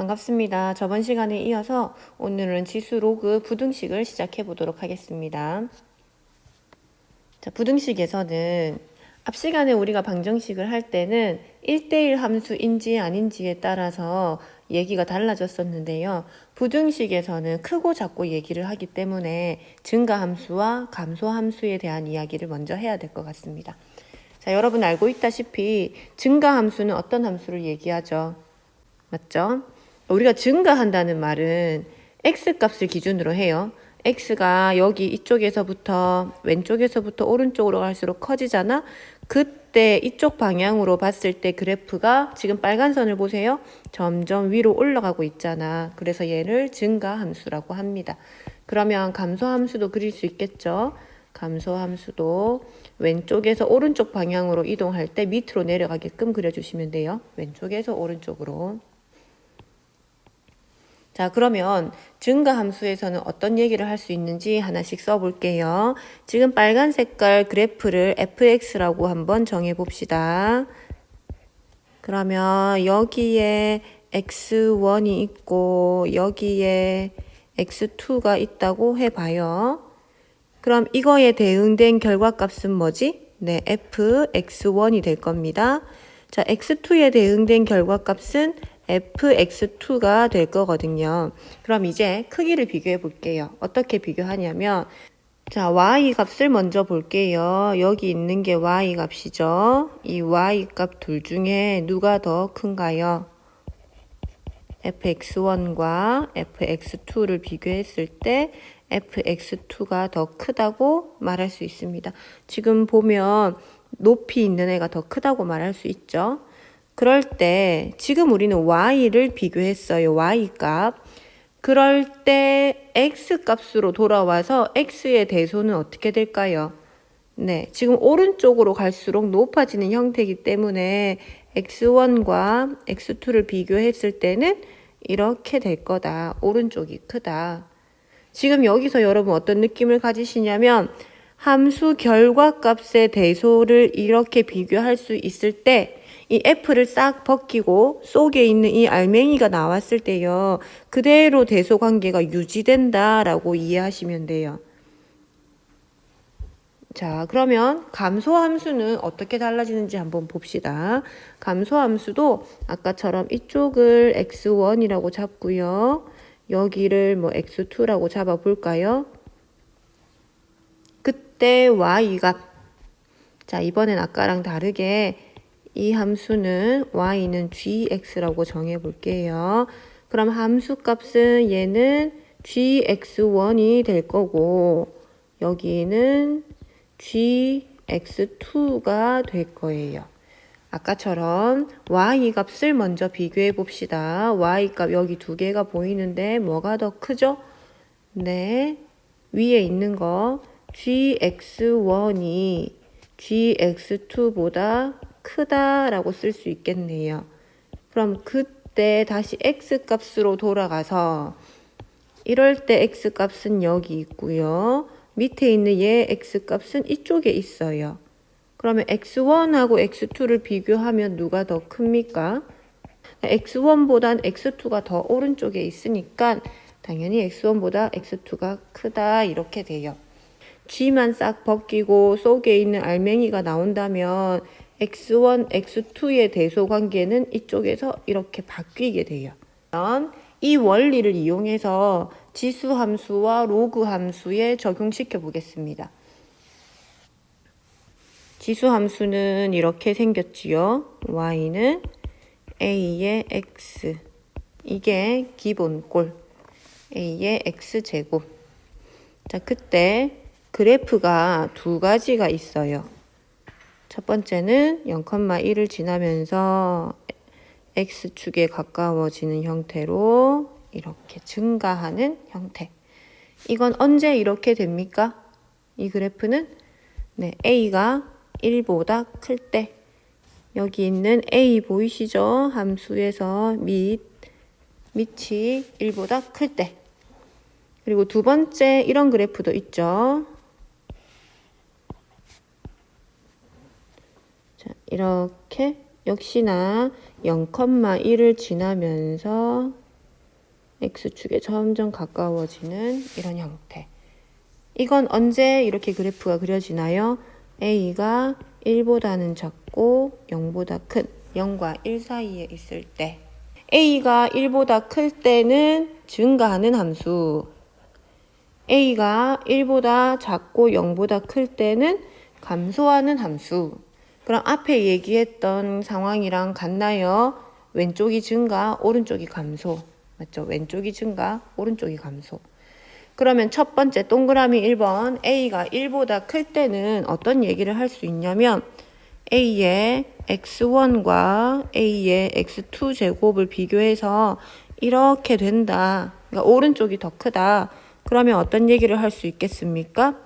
반갑습니다. 저번 시간에 이어서 오늘은 지수 로그 부등식을 시작해 보도록 하겠습니다. 자, 부등식에서는 앞 시간에 우리가 방정식을 할 때는 1대1 함수인지 아닌지에 따라서 얘기가 달라졌었는데요. 부등식에서는 크고 작고 얘기를 하기 때문에 증가함수와 감소함수에 대한 이야기를 먼저 해야 될 것 같습니다. 자, 여러분 알고 있다시피 증가함수는 어떤 함수를 얘기하죠? 맞죠? 우리가 증가한다는 말은 x값을 기준으로 해요. x가 여기 이쪽에서부터 왼쪽에서부터 오른쪽으로 갈수록 커지잖아. 그때 이쪽 방향으로 봤을 때 그래프가 지금 빨간 선을 보세요. 점점 위로 올라가고 있잖아. 그래서 얘를 증가함수라고 합니다. 그러면 감소함수도 그릴 수 있겠죠? 감소함수도 왼쪽에서 오른쪽 방향으로 이동할 때 밑으로 내려가게끔 그려주시면 돼요. 왼쪽에서 오른쪽으로. 자, 그러면 증가함수에서는 어떤 얘기를 할 수 있는지 하나씩 써볼게요. 지금 빨간 색깔 그래프를 fx라고 한번 정해봅시다. 그러면 여기에 x1이 있고 여기에 x2가 있다고 해봐요. 그럼 이거에 대응된 결과값은 뭐지? 네, fx1이 될 겁니다. 자, x2에 대응된 결과값은 fx2가 될 거거든요. 그럼 이제 크기를 비교해 볼게요. 어떻게 비교하냐면 자, y 값을 먼저 볼게요. 여기 있는 게 y 값이죠. 이 y 값 둘 중에 누가 더 큰가요? fx1과 fx2를 비교했을 때 fx2가 더 크다고 말할 수 있습니다. 지금 보면 높이 있는 애가 더 크다고 말할 수 있죠. 그럴 때 지금 우리는 y를 비교했어요. y 값. 그럴 때 x 값으로 돌아와서 x의 대소는 어떻게 될까요? 네, 지금 오른쪽으로 갈수록 높아지는 형태이기 때문에 x1과 x2를 비교했을 때는 이렇게 될 거다. 오른쪽이 크다. 지금 여기서 여러분 어떤 느낌을 가지시냐면 함수 결과값의 대소를 이렇게 비교할 수 있을 때 이 f를 싹 벗기고 속에 있는 이 알맹이가 나왔을 때요. 그대로 대소 관계가 유지된다라고 이해하시면 돼요. 자, 그러면 감소함수는 어떻게 달라지는지 한번 봅시다. 감소함수도 아까처럼 이쪽을 x1이라고 잡고요. 여기를 뭐 x2라고 잡아 볼까요? 그때 y값. 자, 이번엔 아까랑 다르게 이 함수는 y는 gx라고 정해 볼게요. 그럼 함수 값은 얘는 gx1이 될 거고 여기는 gx2가 될 거예요. 아까처럼 y 값을 먼저 비교해 봅시다. y 값 여기 두 개가 보이는데 뭐가 더 크죠? 네, 위에 있는 거 gx1이 gx2보다 크다라고 쓸 수 있겠네요. 그럼 그때 다시 x 값으로 돌아가서 이럴 때 x 값은 여기 있고요. 밑에 있는 얘 x 값은 이쪽에 있어요. 그러면 x1하고 x2를 비교하면 누가 더 큽니까? x1보단 x2가 더 오른쪽에 있으니까 당연히 x1보다 x2가 크다 이렇게 돼요. g만 싹 벗기고 속에 있는 알맹이가 나온다면 x1, x2의 대소 관계는 이쪽에서 이렇게 바뀌게 돼요. 이 원리를 이용해서 지수 함수와 로그 함수에 적용시켜 보겠습니다. 지수 함수는 이렇게 생겼지요. y는 a의 x, 이게 기본꼴, a의 x제곱. 자, 그때 그래프가 두 가지가 있어요. 첫 번째는 0,1을 지나면서 x축에 가까워지는 형태로 이렇게 증가하는 형태. 이건 언제 이렇게 됩니까? 이 그래프는 네, a가 1보다 클 때 여기 있는 a 보이시죠? 함수에서 밑이 1보다 클 때. 그리고 두 번째 이런 그래프도 있죠. 자, 이렇게 역시나 0,1을 지나면서 x축에 점점 가까워지는 이런 형태. 이건 언제 이렇게 그래프가 그려지나요? a가 1보다는 작고 0보다 큰 0과 1 사이에 있을 때, a가 1보다 클 때는 증가하는 함수, a가 1보다 작고 0보다 클 때는 감소하는 함수. 그럼 앞에 얘기했던 상황이랑 같나요? 왼쪽이 증가, 오른쪽이 감소. 맞죠? 왼쪽이 증가, 오른쪽이 감소. 그러면 첫 번째 동그라미 1번 a가 1보다 클 때는 어떤 얘기를 할 수 있냐면 a의 x1과 a의 x2 제곱을 비교해서 이렇게 된다. 그러니까 오른쪽이 더 크다. 그러면 어떤 얘기를 할 수 있겠습니까?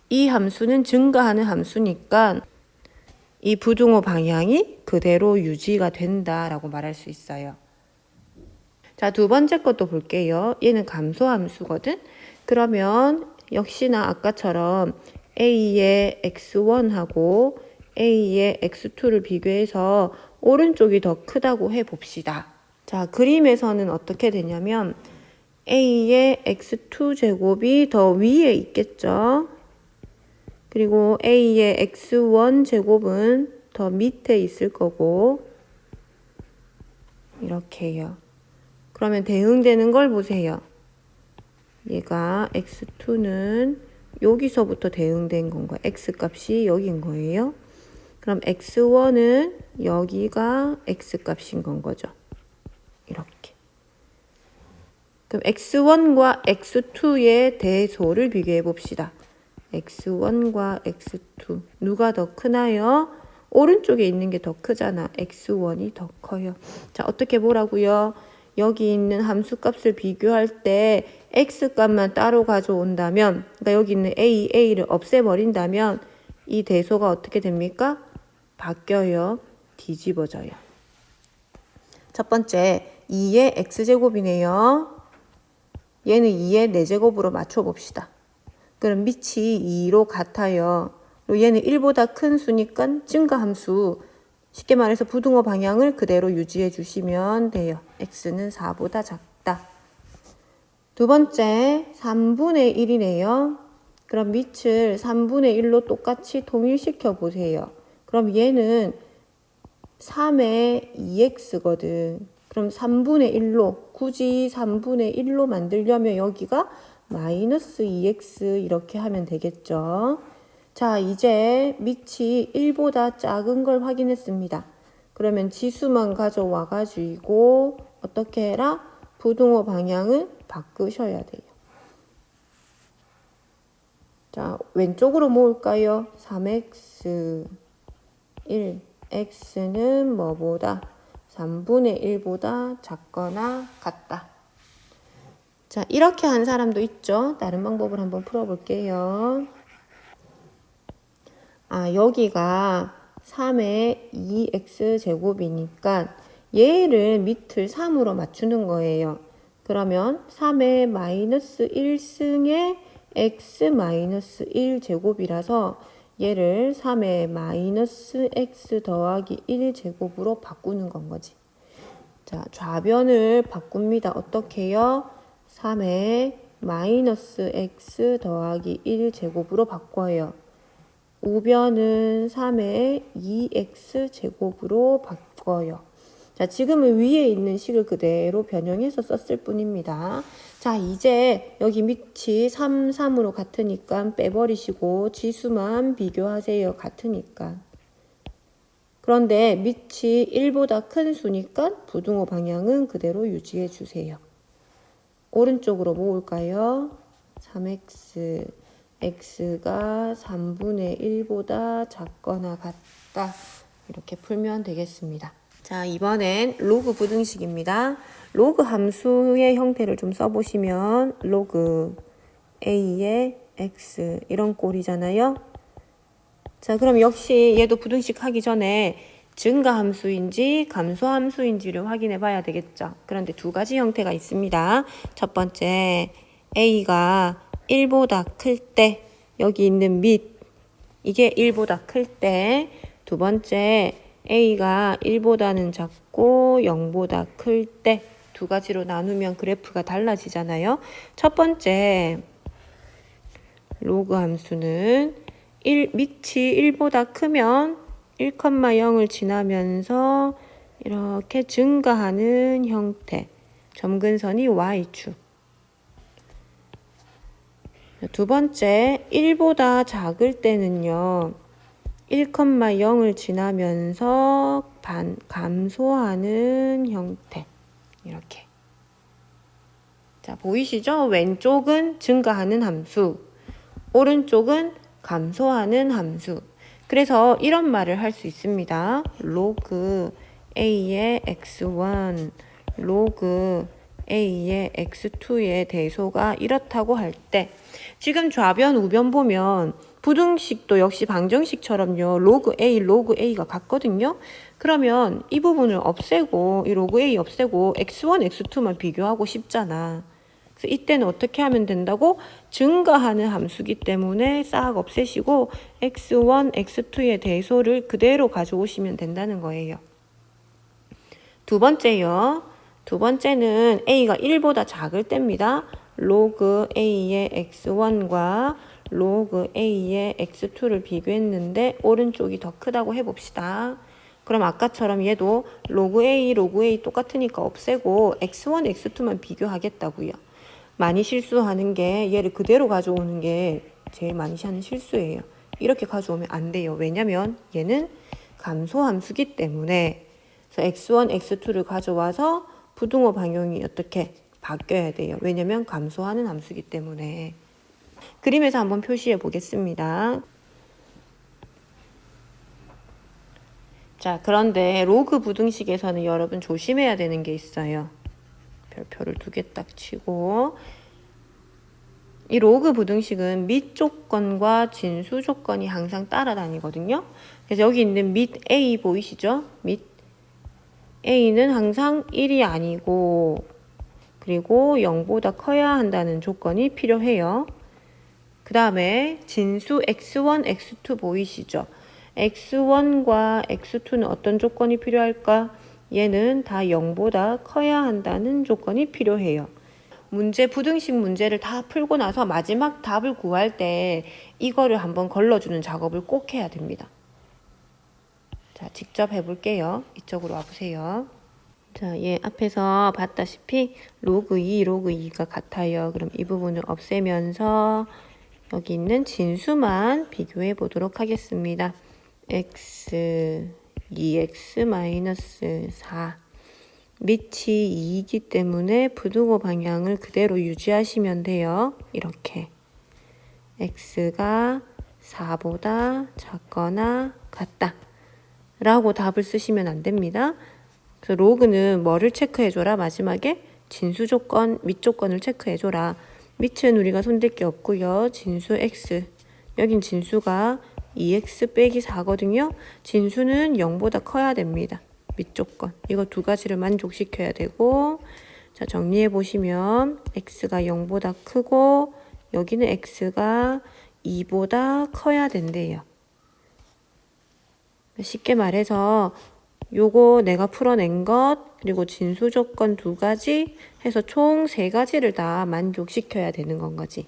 이 함수는 증가하는 함수니까 이 부등호 방향이 그대로 유지가 된다라고 말할 수 있어요. 자, 두 번째 것도 볼게요. 얘는 감소 함수거든. 그러면 역시나 아까처럼 a의 x1하고 a의 x2를 비교해서 오른쪽이 더 크다고 해봅시다. 자, 그림에서는 어떻게 되냐면 a의 x2 제곱이 더 위에 있겠죠. 그리고 a의 x1 제곱은 더 밑에 있을 거고, 이렇게요. 그러면 대응되는 걸 보세요. 얘가 x2는 여기서부터 대응된 건가요? x값이 여기인 거예요. 그럼 x1은 여기가 x값인 건 거죠. 이렇게. 그럼 x1과 x2의 대소를 비교해 봅시다. x1과 x2 누가 더 크나요? 오른쪽에 있는 게 더 크잖아. x1이 더 커요. 자, 어떻게 보라고요? 여기 있는 함수값을 비교할 때 x값만 따로 가져온다면, 그러니까 여기 있는 a를 없애버린다면 이 대소가 어떻게 됩니까? 바뀌어요. 뒤집어져요. 첫 번째 2의 x제곱이네요. 얘는 2의 4제곱으로 맞춰봅시다. 그럼 밑이 2로 같아요. 그리고 얘는 1보다 큰 수니까 증가함수. 쉽게 말해서 부등호 방향을 그대로 유지해 주시면 돼요. x는 4보다 작다. 두 번째 3분의 1이네요. 그럼 밑을 3분의 1로 똑같이 통일시켜 보세요. 그럼 얘는 3의 2x거든. 그럼 3분의 1로, 굳이 3분의 1로 만들려면 여기가 마이너스 2x 이렇게 하면 되겠죠. 자, 이제 밑이 1보다 작은 걸 확인했습니다. 그러면 지수만 가져와 가지고 어떻게 해라? 부등호 방향을 바꾸셔야 돼요. 자, 왼쪽으로 모을까요? 3x 1, x는 뭐보다? 3분의 1보다 작거나 같다. 자, 이렇게 한 사람도 있죠. 다른 방법을 한번 풀어볼게요. 여기가 3의 2x 제곱이니까 얘를 밑을 3으로 맞추는 거예요. 그러면 3의 마이너스 1승의 x 마이너스 1 제곱이라서 얘를 3의 마이너스 x 더하기 1 제곱으로 바꾸는 건 거지. 자, 좌변을 바꿉니다. 어떻게 해요? 3의 마이너스 x 더하기 1 제곱으로 바꿔요. 우변은 3의 2x 제곱으로 바꿔요. 자, 지금은 위에 있는 식을 그대로 변형해서 썼을 뿐입니다. 자, 이제 여기 밑이 3, 3으로 같으니까 빼버리시고 지수만 비교하세요. 같으니까. 그런데 밑이 1보다 큰 수니까 부등호 방향은 그대로 유지해 주세요. 오른쪽으로 모을까요? 3x x가 3분의 1보다 작거나 같다. 이렇게 풀면 되겠습니다. 자, 이번엔 로그 부등식입니다. 로그 함수의 형태를 좀 써보시면 로그 a의 x 이런 꼴이잖아요. 자, 그럼 역시 얘도 부등식 하기 전에 증가함수인지 감소함수인지를 확인해 봐야 되겠죠. 그런데 두 가지 형태가 있습니다. 첫 번째 a가 1보다 클 때, 여기 있는 밑, 이게 1보다 클 때. 두 번째, a가 1보다는 작고 0보다 클 때. 두 가지로 나누면 그래프가 달라지잖아요. 첫 번째 로그 함수는 밑이 1보다 크면 1,0을 지나면서 이렇게 증가하는 형태. 점근선이 y축. 두 번째 1보다 작을 때는요. 1,0을 지나면서 감소하는 형태. 이렇게. 자, 보이시죠? 왼쪽은 증가하는 함수, 오른쪽은 감소하는 함수. 그래서 이런 말을 할 수 있습니다. 로그 a의 x1, 로그 a의 x2의 대소가 이렇다고 할 때, 지금 좌변, 우변 보면 부등식도 역시 방정식처럼요. 로그 A가 같거든요. 그러면 이 부분을 없애고, 이 로그 A 없애고 x1, x2만 비교하고 싶잖아. 그래서 이때는 어떻게 하면 된다고? 증가하는 함수기 때문에 싹 없애시고 x1, x2의 대소를 그대로 가져오시면 된다는 거예요. 두 번째요. 두 번째는 A가 1보다 작을 때입니다. 로그 A의 x1과 로그 A의 x2를 비교했는데 오른쪽이 더 크다고 해봅시다. 그럼 아까처럼 얘도 로그 A 똑같으니까 없애고 x1, x2만 비교하겠다고요. 많이 실수하는 게 얘를 그대로 가져오는 게 제일 많이 하는 실수예요. 이렇게 가져오면 안 돼요. 왜냐면 얘는 감소함수기 때문에. 그래서 x1, x2를 가져와서 부등호 방향이 어떻게 바뀌어야 돼요. 왜냐면 감소하는 함수기 때문에. 그림에서 한번 표시해 보겠습니다. 자, 그런데 로그 부등식에서는 여러분 조심해야 되는 게 있어요. 별표를 2개 딱 치고, 이 로그 부등식은 밑 조건과 진수 조건이 항상 따라다니거든요. 그래서 여기 있는 밑 A 보이시죠? 밑 A는 항상 1이 아니고, 그리고 0보다 커야 한다는 조건이 필요해요. 그 다음에 진수 x1, x2 보이시죠? x1과 x2는 어떤 조건이 필요할까? 얘는 다 0보다 커야 한다는 조건이 필요해요. 부등식 문제를 다 풀고 나서 마지막 답을 구할 때 이거를 한번 걸러주는 작업을 꼭 해야 됩니다. 자, 직접 해볼게요. 이쪽으로 와보세요. 자, 앞에서 봤다시피 로그 2가 같아요. 그럼 이 부분을 없애면서 여기 있는 진수만 비교해 보도록 하겠습니다. x, 2x-4. 밑이 2이기 때문에 부등호 방향을 그대로 유지하시면 돼요. 이렇게. x가 4보다 작거나 같다. 라고 답을 쓰시면 안 됩니다. 그래서 로그는 뭐를 체크해줘라? 마지막에 진수 조건, 밑 조건을 체크해줘라. 밑은 우리가 손댈 게 없고요. 진수 x. 여긴 진수가 2x 빼기 4거든요. 진수는 0보다 커야 됩니다. 밑 조건. 이거 두 가지를 만족시켜야 되고, 자, 정리해 보시면 x가 0보다 크고 여기는 x가 2보다 커야 된대요. 쉽게 말해서 요거 내가 풀어낸 것, 그리고 진수 조건 2가지 해서 총 3가지를 다 만족시켜야 되는 건 거지.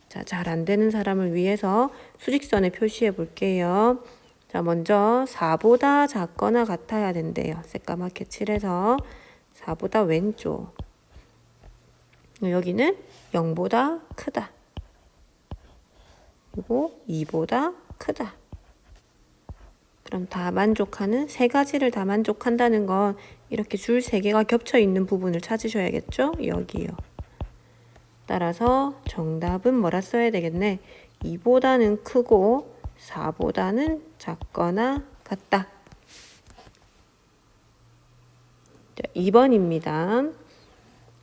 자, 잘 안 되는 사람을 위해서 수직선에 표시해 볼게요. 자, 먼저 4보다 작거나 같아야 된대요. 새까맣게 칠해서 4보다 왼쪽. 여기는 0보다 크다. 그리고 2보다 크다. 그럼 다 만족하는 3가지를 다 만족한다는 건 이렇게 줄 3개가 겹쳐 있는 부분을 찾으셔야겠죠? 여기요. 따라서 정답은 뭐라 써야 되겠네? 2보다는 크고 4보다는 작거나 같다. 2번입니다.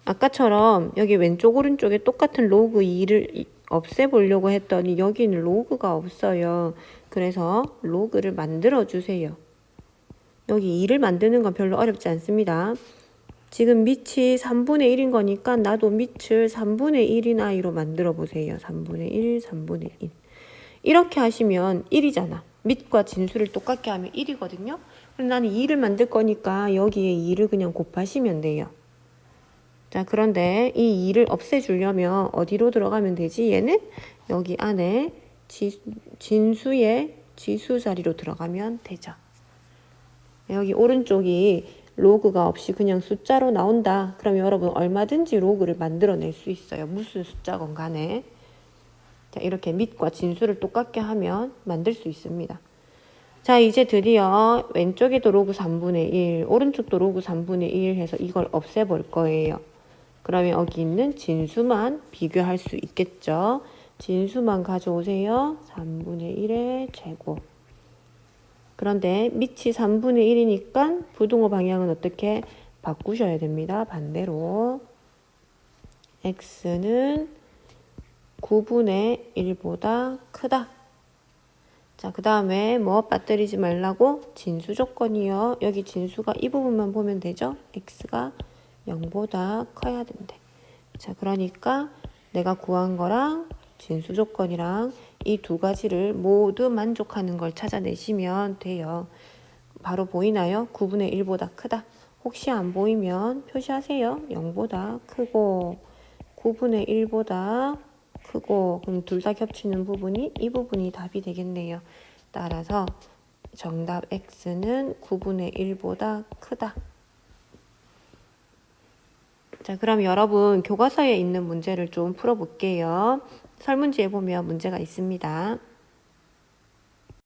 아까처럼 여기 왼쪽 오른쪽에 똑같은 로그 2를 없애보려고 했더니 여기는 로그가 없어요. 그래서 로그를 만들어 주세요. 여기 2를 만드는 건 별로 어렵지 않습니다. 지금 밑이 3분의 1인 거니까 나도 밑을 3분의 1인 i로 만들어 보세요. 3분의 1, 3분의 1. 이렇게 하시면 1이잖아. 밑과 진수를 똑같게 하면 1이거든요. 그럼 나는 2를 만들 거니까 여기에 2를 그냥 곱하시면 돼요. 자, 그런데 이 2를 없애주려면 어디로 들어가면 되지? 얘는 여기 안에 진수의 지수 자리로 들어가면 되죠. 여기 오른쪽이 로그가 없이 그냥 숫자로 나온다. 그럼 여러분 얼마든지 로그를 만들어낼 수 있어요. 무슨 숫자건 간에. 자, 이렇게 밑과 진수를 똑같게 하면 만들 수 있습니다. 자, 이제 드디어 왼쪽에도 로그 3분의 1, 오른쪽도 로그 3분의 1 해서 이걸 없애볼 거예요. 그러면 여기 있는 진수만 비교할 수 있겠죠. 진수만 가져오세요. 3분의 1의 제곱. 그런데 밑이 3분의 1이니까 부등호 방향은 어떻게 바꾸셔야 됩니다. 반대로. x는 9분의 1보다 크다. 자, 그 다음에 뭐 빠뜨리지 말라고? 진수 조건이요. 여기 진수가 이 부분만 보면 되죠. x가 0보다 커야 된대. 자, 그러니까 내가 구한 거랑 진수 조건이랑 이 두 가지를 모두 만족하는 걸 찾아내시면 돼요. 바로 보이나요? 9분의 1보다 크다. 혹시 안 보이면 표시하세요. 0보다 크고 9분의 1보다 크고, 그럼 둘 다 겹치는 부분이 이 부분이 답이 되겠네요. 따라서 정답 x는 9분의 1보다 크다. 자, 그럼 여러분 교과서에 있는 문제를 좀 풀어볼게요. 설문지에 보면 문제가 있습니다.